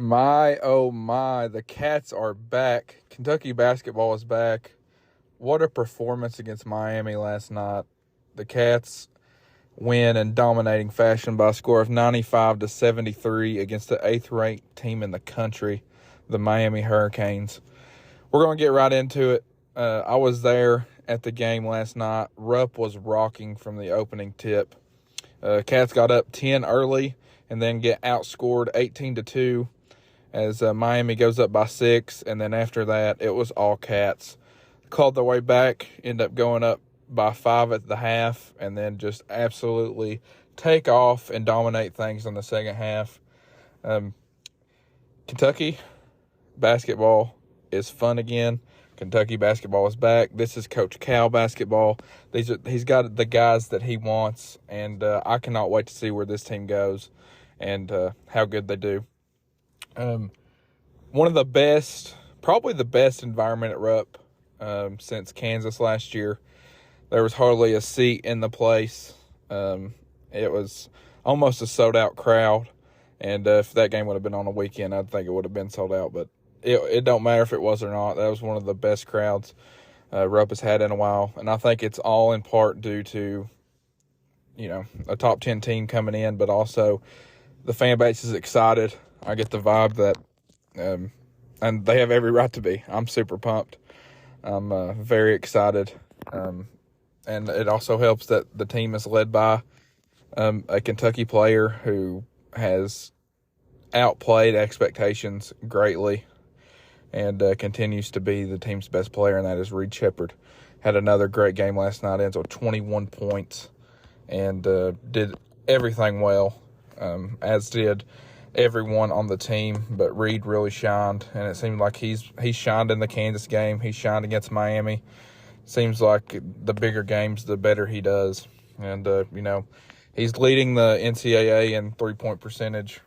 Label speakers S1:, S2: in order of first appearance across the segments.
S1: My, oh my, the Cats are back. Kentucky basketball is back. What a performance against Miami last night. The Cats win in dominating fashion by a score of 95-73 against the 8th-ranked team in the country, the Miami Hurricanes. We're going to get right into it. I was there at the game last night. Rupp was rocking from the opening tip. Cats got up 10 early and then get outscored 18-2 as Miami goes up by 6. And then after that, it was all Cats. Called their way back, end up going up by 5 at the half, and then just absolutely take off and dominate things in the second half. Kentucky basketball is fun again. Kentucky basketball is back. This is Coach Cal basketball. He's got the guys that he wants, and I cannot wait to see where this team goes and how good they do. One of the best, probably the best environment at Rupp since Kansas last year. There was hardly a seat in the place. It was almost a sold-out crowd, and if that game would have been on a weekend, I'd think it would have been sold out, but it don't matter if it was or not. That was one of the best crowds Rupp has had in a while, and I think it's all in part due to, a top 10 team coming in, but also the fan base is excited. I get the vibe that, and they have every right to be. I'm super pumped. I'm very excited. And it also helps that the team is led by a Kentucky player who has outplayed expectations greatly and continues to be the team's best player, and that is Reed Sheppard. Had another great game last night, ends with 21 points, and did everything well, as did everyone on the team. But Reed really shined, and it seemed like he shined in the Kansas game. He shined against Miami. Seems like the bigger games, the better he does. And, he's leading the NCAA in three-point percentage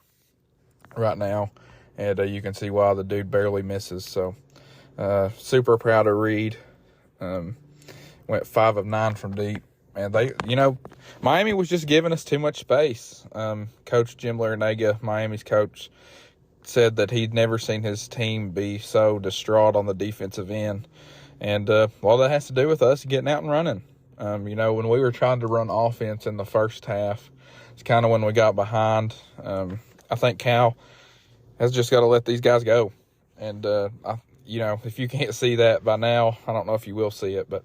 S1: right now. And you can see why the dude barely misses. So, super proud of Reed. Went 5 of 9 from deep. And Miami was just giving us too much space. Coach Jim Larinaga, Miami's coach, said that he'd never seen his team be so distraught on the defensive end. And, that has to do with us getting out and running. When we were trying to run offense in the first half, it's kind of when we got behind. I think Cal has just got to let these guys go. And, if you can't see that by now, I don't know if you will see it, but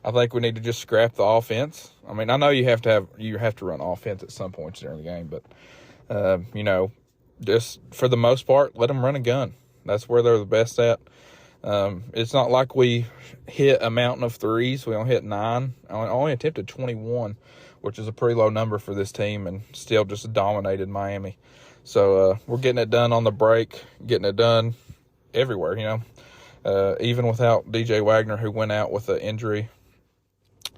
S1: I think we need to just scrap the offense. I mean, I know you have to run offense at some points during the game, but, just for the most part, let them run a gun. That's where they're the best at. It's not like we hit a mountain of threes. We only hit 9. I only attempted 21, which is a pretty low number for this team, and still just dominated Miami. So we're getting it done on the break, getting it done everywhere, even without DJ Wagner, who went out with an injury.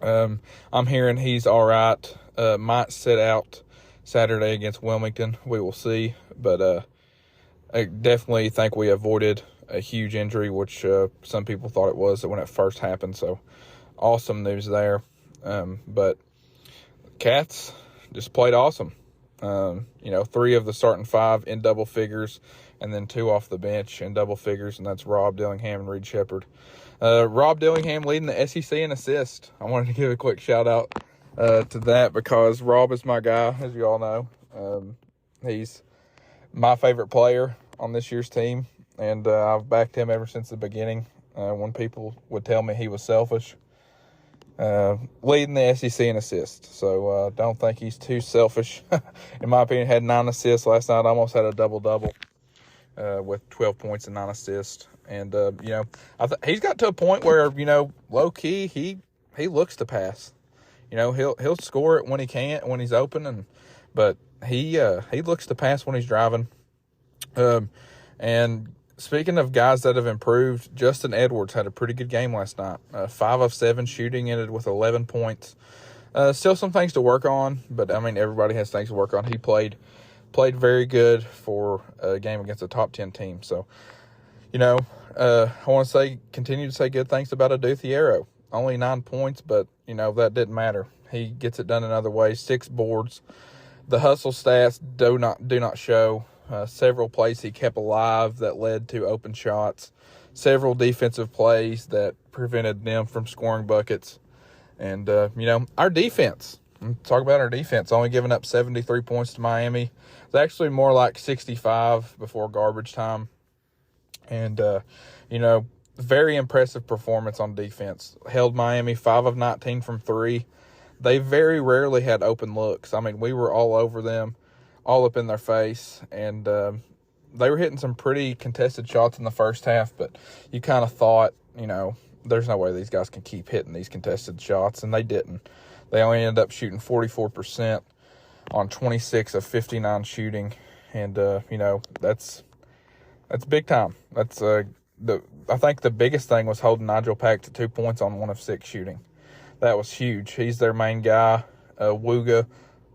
S1: I'm hearing he's all right. Might sit out Saturday against Wilmington. We will see. But I definitely think we avoided a huge injury, which some people thought it was when it first happened. So awesome news there. But Cats just played awesome. 3 of the starting 5 in double figures, and then 2 off the bench in double figures, and that's Rob Dillingham and Reed Sheppard. Rob Dillingham leading the SEC in assists. I wanted to give a quick shout-out to that because Rob is my guy, as you all know. He's my favorite player on this year's team, and I've backed him ever since the beginning when people would tell me he was selfish. Leading the SEC in assists, so don't think he's too selfish. In my opinion, had 9 assists last night. Almost had a double-double with 12 points and 9 assists. And, he's got to a point where, low-key, he looks to pass. He'll score it when he can, when he's open, but he looks to pass when he's driving. And speaking of guys that have improved, Justin Edwards had a pretty good game last night. 5 of 7 shooting, ended with 11 points. Still some things to work on, but, everybody has things to work on. He played very good for a game against a top 10 team. So, I want to continue to say good things about Aduthiero. Only 9 points, but, that didn't matter. He gets it done in other ways. 6 boards. The hustle stats do not show Several plays he kept alive that led to open shots. Several defensive plays that prevented them from scoring buckets. And, our defense. Talk about our defense. Only giving up 73 points to Miami. It's actually more like 65 before garbage time. And, very impressive performance on defense. Held Miami 5 of 19 from 3. They very rarely had open looks. I mean, we were all over them, all up in their face. And they were hitting some pretty contested shots in the first half. But you kind of thought, there's no way these guys can keep hitting these contested shots. And they didn't. They only ended up shooting 44% on 26 of 59 shooting. And, that's big time. That's I think the biggest thing was holding Nigel Pack to 2 points on 1 of 6 shooting. That was huge. He's their main guy. Wooga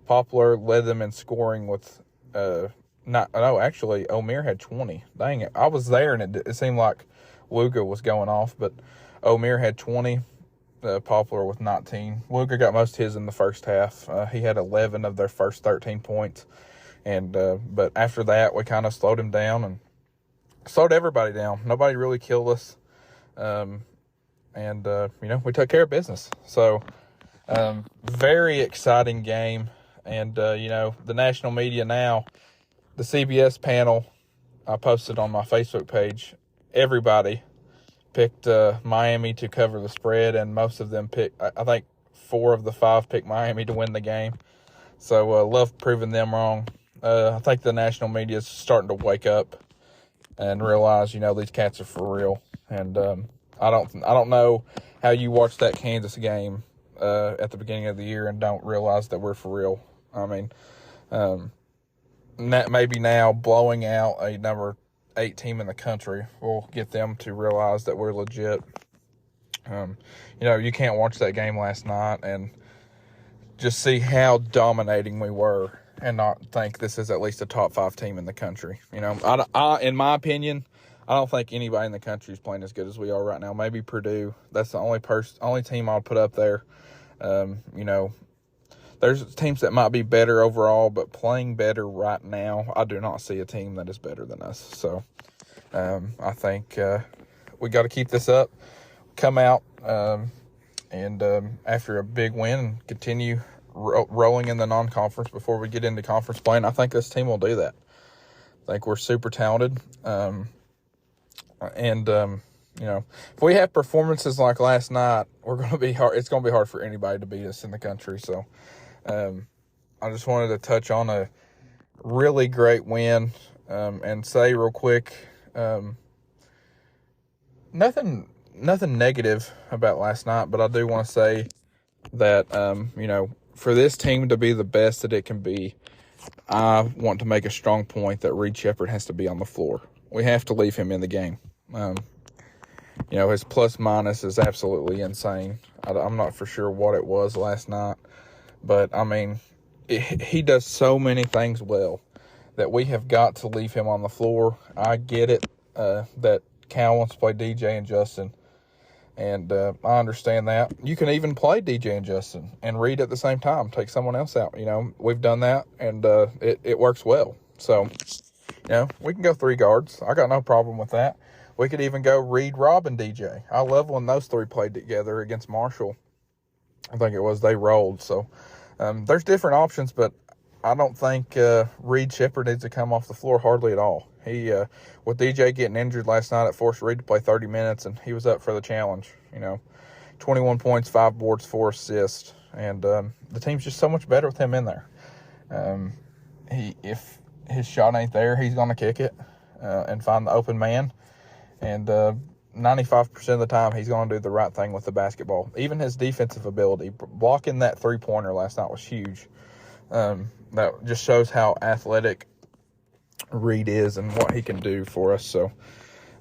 S1: Poplar led them in scoring with actually Omer had 20. Dang it. I was there and it seemed like Wooga was going off, but Omer had 20. Poplar with 19. Wooga got most of his in the first half. He had 11 of their first 13 points. And but after that, we kind of slowed him down and slowed everybody down. Nobody really killed us. We took care of business. So, very exciting game. And, the national media now, the CBS panel, I posted on my Facebook page, everybody picked Miami to cover the spread, and most of them picked, I think 4 of the 5 picked Miami to win the game. So, love proving them wrong. I think the national media is starting to wake up and realize, these cats are for real. And I don't know how you watch that Kansas game at the beginning of the year and don't realize that we're for real. I mean, maybe now blowing out a number 8 team in the country will get them to realize that we're legit. You can't watch that game last night and just see how dominating we were and not think this is at least a top 5 team in the country. In my opinion, I don't think anybody in the country is playing as good as we are right now. Maybe Purdue. That's the only team I'll put up there. There's teams that might be better overall, but playing better right now, I do not see a team that is better than us. So I think we got to keep this up, come out, and after a big win, continue rolling in the non-conference before we get into conference play. And I think this team will do that. I think we're super talented. If we have performances like last night, we're going to be hard. It's going to be hard for anybody to beat us in the country. So, I just wanted to touch on a really great win, and say real quick, nothing negative about last night, but I do want to say that, for this team to be the best that it can be, I want to make a strong point that Reed Sheppard has to be on the floor. We have to leave him in the game. His plus-minus is absolutely insane. I'm not for sure what it was last night. But, he does so many things well that we have got to leave him on the floor. I get it that Cal wants to play DJ and Justin. And I understand that. You can even play DJ and Justin and Reed at the same time. Take someone else out. We've done that, and it works well. So, we can go 3 guards. I got no problem with that. We could even go Reed, Rob, and DJ. I love when those 3 played together against Marshall. I think it was they rolled. So, there's different options, but I don't think Reed Sheppard needs to come off the floor hardly at all. He, with DJ getting injured last night, it forced Reed to play 30 minutes, and he was up for the challenge. 21 points, 5 boards, 4 assists, and the team's just so much better with him in there. If his shot ain't there, he's going to kick it and find the open man, and 95% of the time, he's going to do the right thing with the basketball. Even his defensive ability, blocking that 3-pointer last night was huge. That just shows how athletic Reed is and what he can do for us. So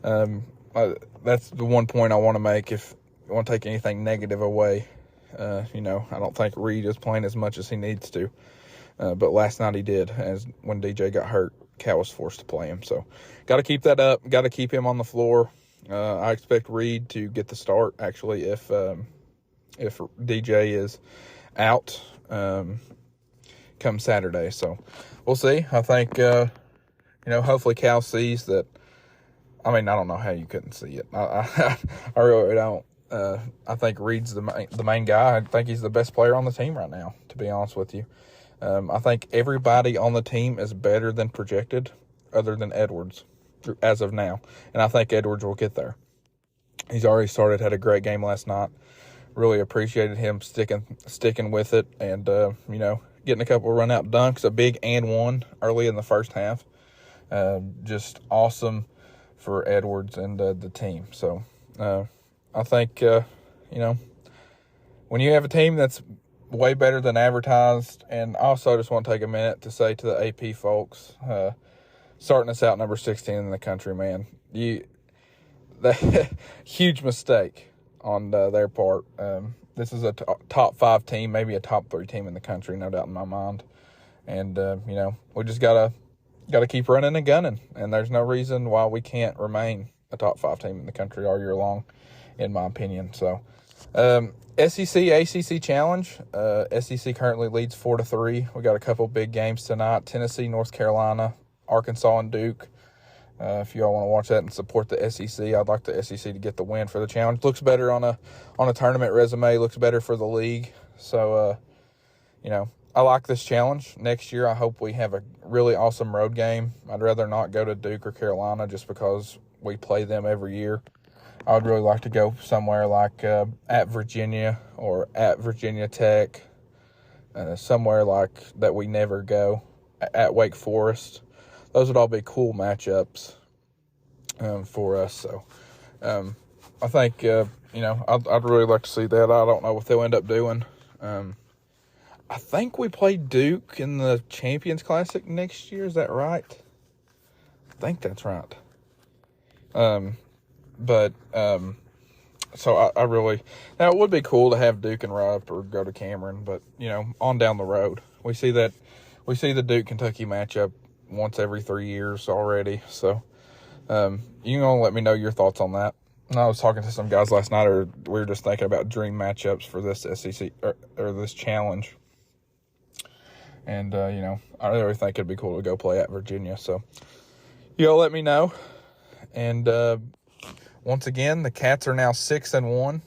S1: that's the one point I want to make. If you want to take anything negative away, I don't think Reed is playing as much as he needs to. But last night he did, as when DJ got hurt, Cal was forced to play him. So got to keep that up. Got to keep him on the floor. I expect Reed to get the start, actually, if DJ is out come Saturday. So we'll see. I think hopefully Cal sees that. I mean, I don't know how you couldn't see it. I really don't. I think Reed's the main guy. I think he's the best player on the team right now, to be honest with you. I think everybody on the team is better than projected, other than Edwards, as of now. And I think Edwards will get there. He's already started, had a great game last night. Really appreciated him sticking with it and, getting a couple run-out dunks, a big and one early in the first half. Just awesome for Edwards and the team. So I think, when you have a team that's way better than advertised, and also just want to take a minute to say to the AP folks, starting us out number 16 in the country, man, huge mistake on their part. This is a top 5 team, maybe a top 3 team in the country, no doubt in my mind. And, we just got to keep running and gunning. And there's no reason why we can't remain a top 5 team in the country all year long, in my opinion. So, SEC, ACC challenge. SEC currently leads 4-3. We got a couple big games tonight. Tennessee, North Carolina, Arkansas, and Duke. If you all want to watch that and support the SEC, I'd like the SEC to get the win for the challenge. Looks better on a tournament resume. Looks better for the league. So, I like this challenge. Next year, I hope we have a really awesome road game. I'd rather not go to Duke or Carolina just because we play them every year. I would really like to go somewhere like at Virginia or at Virginia Tech, somewhere like that we never go, at Wake Forest. Those would all be cool matchups for us. So I think, I'd really like to see that. I don't know what they'll end up doing. I think we play Duke in the Champions Classic next year. Is that right? I think that's right. So I really, now it would be cool to have Duke and Rupp or go to Cameron, but on down the road, we see the Duke Kentucky matchup once every 3 years already. So, you can let me know your thoughts on that. And I was talking to some guys last night, or we were just thinking about dream matchups for this SEC or this challenge. And, I really think it'd be cool to go play at Virginia. So, let me know. And, once again, the Cats are now 6-1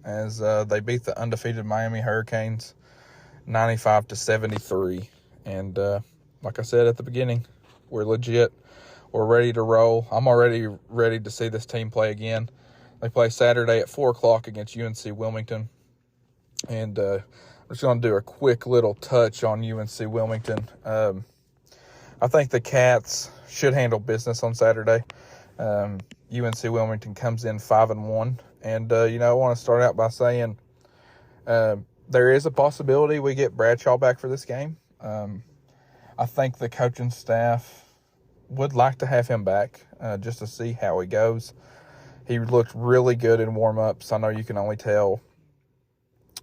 S1: as they beat the undefeated Miami Hurricanes 95-73. And like I said at the beginning, we're legit. We're ready to roll. I'm already ready to see this team play again. They play Saturday at 4 o'clock against UNC Wilmington. And I'm just going to do a quick little touch on UNC Wilmington. I think the Cats should handle business on Saturday. UNC Wilmington comes in 5-1. And, I want to start out by saying there is a possibility we get Bradshaw back for this game. I think the coaching staff would like to have him back just to see how he goes. He looked really good in warm-ups. I know you can only tell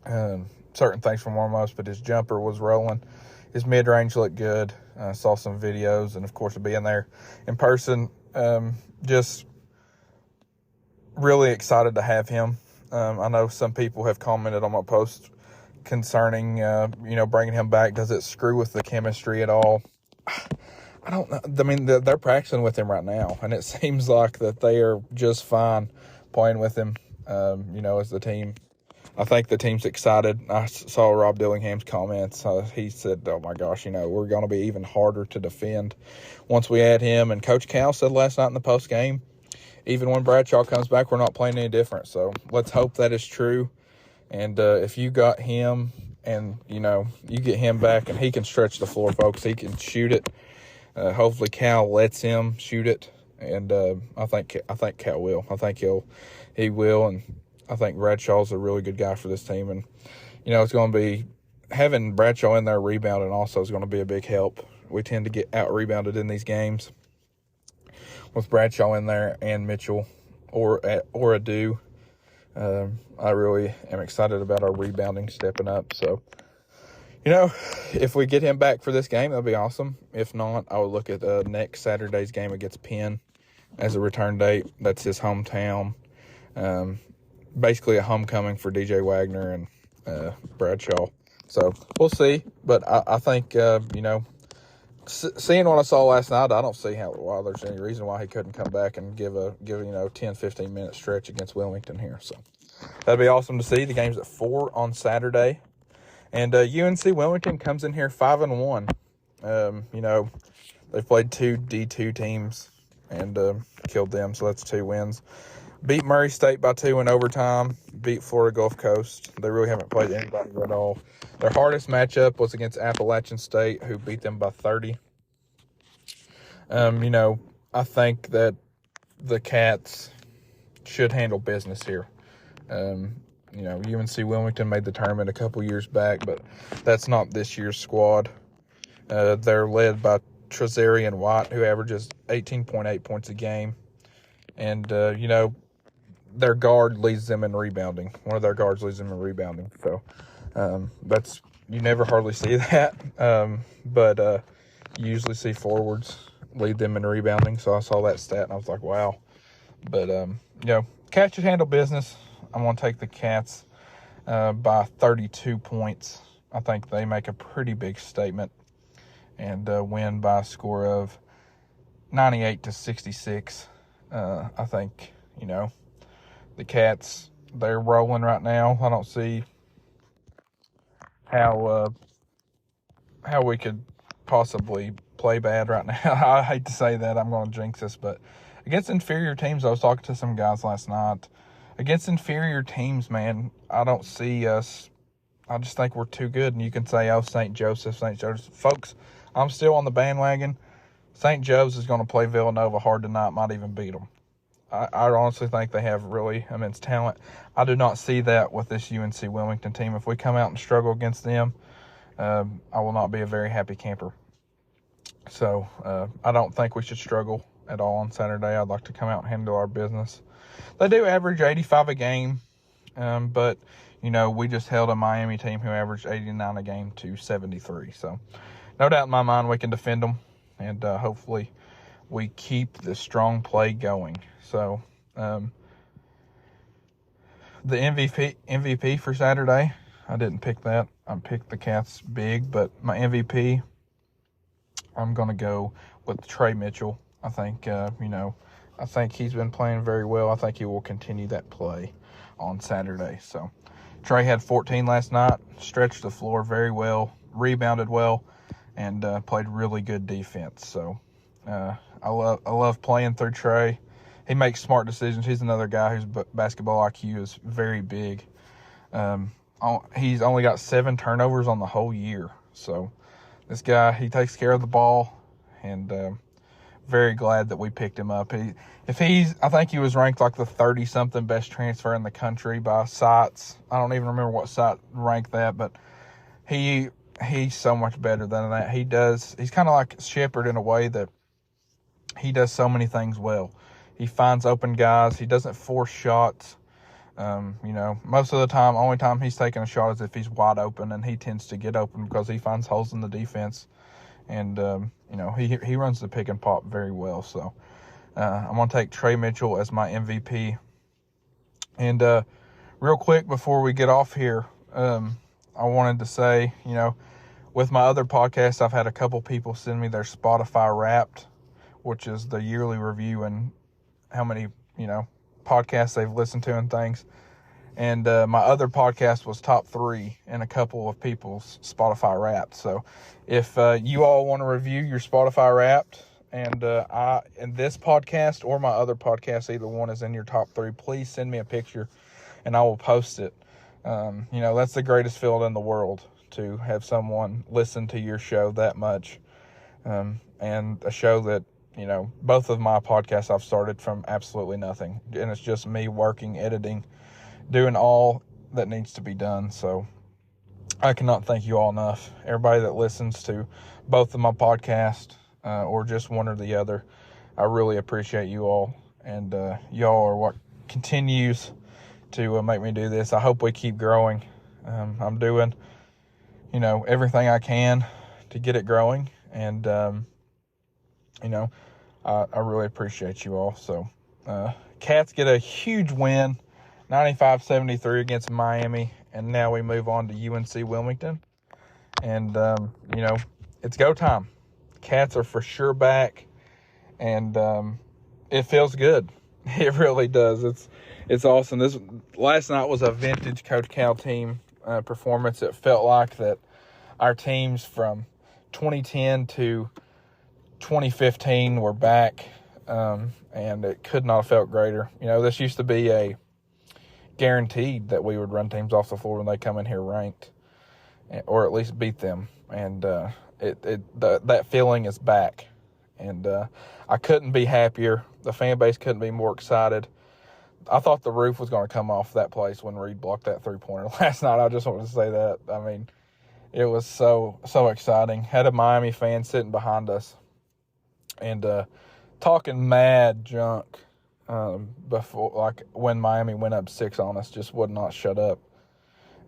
S1: certain things from warm-ups, but his jumper was rolling. His mid-range looked good. Saw some videos, and, of course, being there in person, just really excited to have him. I know some people have commented on my post concerning, bringing him back. Does it screw with the chemistry at all? I don't know. I mean, they're practicing with him right now, and it seems like that they are just fine playing with him, as the team. I think the team's excited. I saw Rob Dillingham's comments. He said, oh, my gosh, we're going to be even harder to defend once we add him. And Coach Cal said last night in the post game, even when Bradshaw comes back, we're not playing any different. So let's hope that is true. And if you got him and, you get him back and he can stretch the floor, folks, he can shoot it. Hopefully Cal lets him shoot it. And I think Cal will. I think he will. And I think Bradshaw's a really good guy for this team. And, it's going to be having Bradshaw in there rebounding also is going to be a big help. We tend to get out-rebounded in these games with Bradshaw in there and Mitchell or Adu. I really am excited about our rebounding stepping up. So, if we get him back for this game, that'll be awesome. If not, I would look at next Saturday's game against Penn as a return date. That's his hometown. Basically a homecoming for DJ Wagner and Bradshaw. So we'll see. But I think, seeing what I saw last night, I don't see why there's any reason why he couldn't come back and give 10, 15 minute stretch against Wilmington here. So that'd be awesome to see. The game's at 4 on Saturday, and UNC Wilmington comes in here 5-1. They've played 2 D2 teams and killed them, so that's 2 wins. Beat Murray State by 2 in overtime. Beat Florida Gulf Coast. They really haven't played anybody at all. Their hardest matchup was against Appalachian State, who beat them by 30. I think that the Cats should handle business here. UNC Wilmington made the tournament a couple years back, but that's not this year's squad. They're led by Trezarian White, who averages 18.8 points a game. And, their guard leads them in rebounding. One of their guards leads them in rebounding. So you never hardly see that. But you usually see forwards lead them in rebounding. So I saw that stat and I was like, wow. But, Cats should handle business. I'm going to take the Cats by 32 points. I think they make a pretty big statement and win by a score of 98-66. I think, the Cats, they're rolling right now. I don't see how we could possibly play bad right now. I hate to say that. I'm going to jinx this, but against inferior teams, I was talking to some guys last night. Against inferior teams, man, I don't see us. I just think we're too good. And you can say, St. Joseph. Folks, I'm still on the bandwagon. St. Joe's is going to play Villanova hard tonight, might even beat them. I honestly think they have really immense talent. I do not see that with this UNC Wilmington team. If we come out and struggle against them, I will not be a very happy camper. So I don't think we should struggle at all on Saturday. I'd like to come out and handle our business. They do average 85 a game, but, we just held a Miami team who averaged 89 a game to 73. So no doubt in my mind we can defend them, and hopefully we keep the strong play going. So the MVP for Saturday, I didn't pick that. I picked the Cats big, but my MVP, I'm going to go with Trey Mitchell. I think, I think he's been playing very well. I think he will continue that play on Saturday. So Trey had 14 last night, stretched the floor very well, rebounded well, and played really good defense. So I love playing through Trey. He makes smart decisions. He's another guy whose basketball IQ is very big. He's only got 7 turnovers on the whole year. So this guy, he takes care of the ball, and very glad that we picked him up. I think he was ranked like the 30-something best transfer in the country by sites. I don't even remember what site ranked that, but he's so much better than that. He's kind of like Shepherd in a way that he does so many things well. He finds open guys. He doesn't force shots. Most of the time, only time he's taking a shot is if he's wide open, and he tends to get open because he finds holes in the defense. And, he runs the pick and pop very well. So I'm going to take Trey Mitchell as my MVP. And real quick before we get off here, I wanted to say, with my other podcasts, I've had a couple people send me their Spotify Wrapped, which is the yearly review and how many, podcasts they've listened to and things. And my other podcast was top 3 in a couple of people's Spotify Wrapped. So if you all want to review your Spotify Wrapped, and in this podcast or my other podcast, either one is in your top 3, please send me a picture and I will post it. That's the greatest feeling in the world, to have someone listen to your show that much. And a show that, both of my podcasts I've started from absolutely nothing. And it's just me working, editing, doing all that needs to be done. So I cannot thank you all enough. Everybody that listens to both of my podcasts or just one or the other, I really appreciate you all. And y'all are what continues to make me do this. I hope we keep growing. I'm doing, everything I can to get it growing. And, I really appreciate you all. So Cats get a huge win, 95-73 against Miami. And now we move on to UNC Wilmington. And, it's go time. Cats are for sure back, and it feels good. It really does. It's awesome. This last night was a vintage Coach Cal team performance. It felt like that our teams from 2010 to 2015 were back, and it could not have felt greater. You know, this used to be a guaranteed that we would run teams off the floor when they come in here ranked, or at least beat them. And that feeling is back, and I couldn't be happier. The fan base couldn't be more excited. I thought the roof was going to come off that place when Reed blocked that three-pointer last night. I just wanted to say that. I mean, it was so exciting. Had a Miami fan sitting behind us and talking mad junk before, like when Miami went up 6 on us, just would not shut up.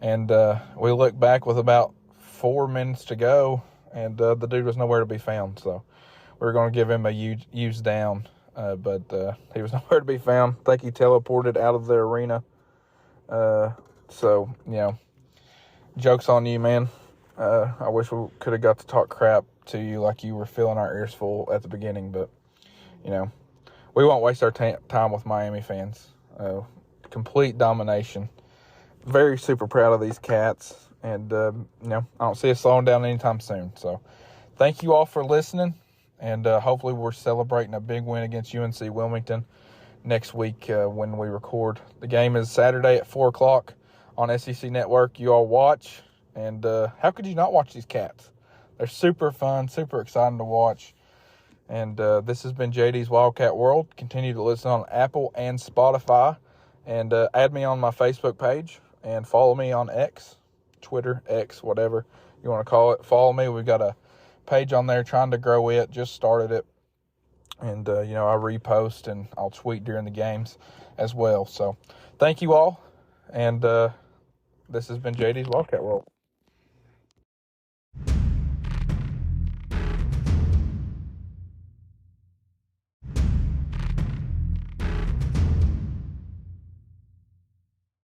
S1: And we looked back with about 4 minutes to go, and the dude was nowhere to be found. So we were going to give him a use down, but he was nowhere to be found. I think he teleported out of the arena. So, you know, joke's on you, man. I wish we could have got to talk crap to you like you were filling our ears full at the beginning, but, you know, we won't waste our time with Miami fans. Complete domination. Very super proud of these Cats, and, you know, I don't see us slowing down anytime soon. So thank you all for listening, and hopefully we're celebrating a big win against UNC Wilmington next week when we record. The game is Saturday at 4 o'clock on SEC Network. You all watch. And how could you not watch these Cats? They're super fun, super exciting to watch. And this has been JD's Wildcat World. Continue to listen on Apple and Spotify. And add me on my Facebook page. And follow me on X, Twitter, X, whatever you want to call it. Follow me. We've got a page on there trying to grow it. Just started it. And, you know, I repost and I'll tweet during the games as well. So thank you all. And this has been JD's Wildcat World.